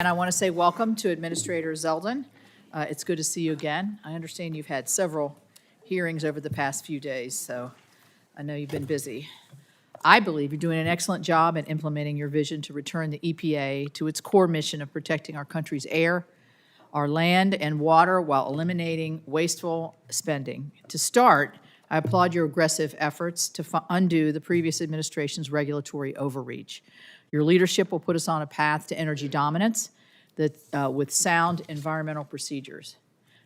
And I want to say welcome to Administrator Zeldin. It's good to see you again. I understand you've had several hearings over the past few days, so I know you've been busy. I believe you're doing an excellent job in implementing your vision to return the EPA to its core mission of protecting our country's air, our land, and water while eliminating wasteful spending. To start, I applaud your aggressive efforts to undo the previous administration's regulatory overreach. Your leadership will put us on a path to energy dominance with sound environmental procedures.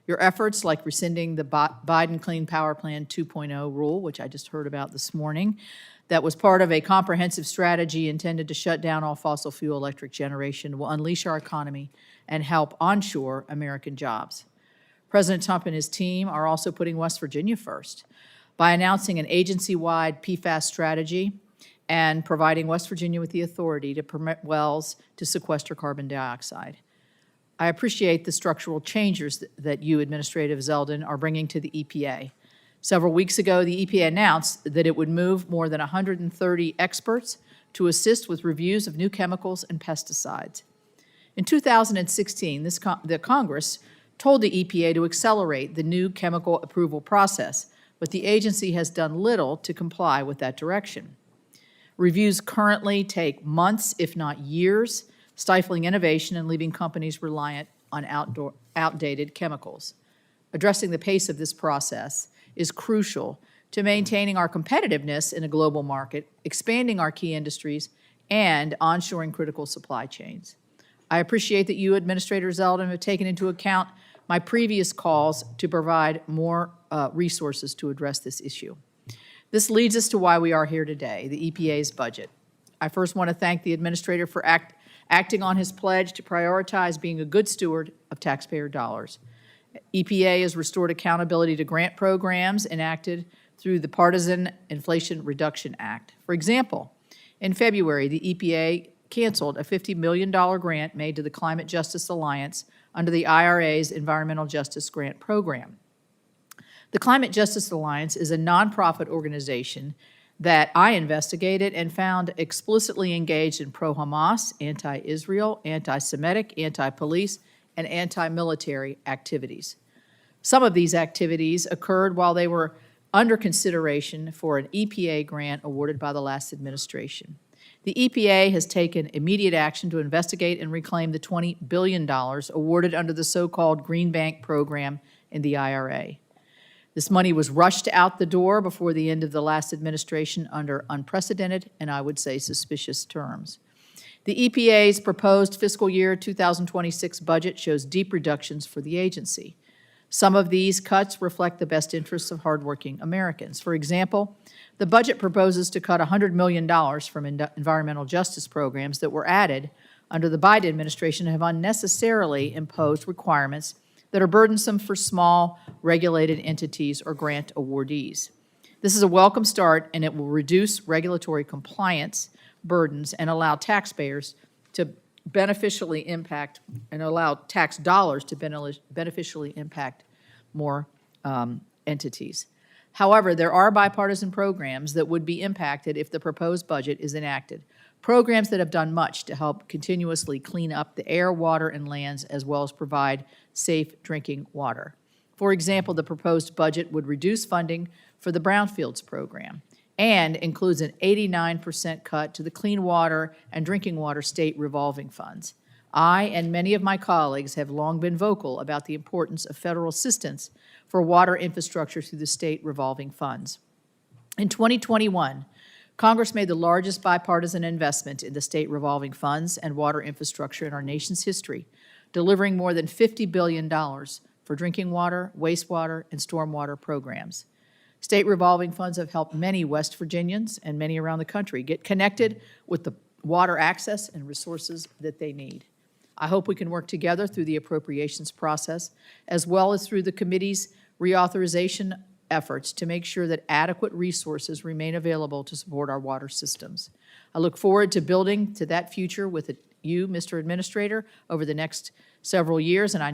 Your efforts, like rescinding the Biden Clean Power Plan 2.0 rule, which I just heard about this morning, that was part of a comprehensive strategy intended to shut down all fossil fuel electric generation, will unleash our economy and help onshore American jobs. President Trump and his team are also putting West Virginia first by announcing an agency-wide PFAS strategy and providing West Virginia with the authority to permit wells to sequester carbon dioxide. I appreciate the structural changes that you, Administrator Zeldin, are bringing to the EPA. Several weeks ago, the EPA announced that it would move more than 130 experts to assist with reviews of new chemicals and pesticides. In 2016, the Congress told the EPA to accelerate the new chemical approval process, but the agency has done little to comply with that direction. Reviews currently take months, if not years, stifling innovation and leaving companies reliant on outdated chemicals. Addressing the pace of this process is crucial to maintaining our competitiveness in a global market, expanding our key industries, and onshoring critical supply chains. I appreciate that you, Administrator Zeldin, have taken into account my previous calls to provide more resources to address this issue. This leads us to why we are here today, the EPA's budget. I first want to thank the Administrator for acting on his pledge to prioritize being a good steward of taxpayer dollars. EPA has restored accountability to grant programs enacted through the Partisan Inflation Reduction Act. For example, in February, the EPA canceled a $50 million grant made to the Climate Justice Alliance under the IRA's Environmental Justice Grant Program. The Climate Justice Alliance is a nonprofit organization that I investigated and found explicitly engaged in pro-Hamas, anti-Israel, anti-Semitic, anti-police, and anti-military activities. Some of these activities occurred while they were under consideration for an EPA grant awarded by the last administration. The EPA has taken immediate action to investigate and reclaim the $20 billion awarded under the so-called Green Bank program in the IRA. This money was rushed out the door before the end of the last administration under unprecedented and, I would say, suspicious terms. The EPA's proposed fiscal year 2026 budget shows deep reductions for the agency. Some of these cuts reflect the best interests of hardworking Americans. For example, the budget proposes to cut $100 million from environmental justice programs that were added under the Biden administration and have unnecessarily imposed requirements that are burdensome for small, regulated entities or grant awardees. This is a welcome start, and it will reduce regulatory compliance burdens and allow taxpayers to beneficially impact and allow tax dollars to beneficially impact more entities. However, there are bipartisan programs that would be impacted if the proposed budget is enacted. Programs that have done much to help continuously clean up the air, water, and lands, as well as provide safe drinking water. For example, the proposed budget would reduce funding for the Brownfields program and includes an 89% cut to the Clean Water and Drinking Water State Revolving Funds. I and many of my colleagues have long been vocal about the importance of federal assistance for water infrastructure through the state revolving funds. In 2021, Congress made the largest bipartisan investment in the state revolving funds and water infrastructure in our nation's history, delivering more than $50 billion for drinking water, wastewater, and stormwater programs. State revolving funds have helped many West Virginians and many around the country get connected with the water access and resources that they need. I hope we can work together through the appropriations process, as well as through the committee's reauthorization efforts to make sure that adequate resources remain available to support our water systems. I look forward to building to that future with you, Mr. Administrator, over the next several years, and I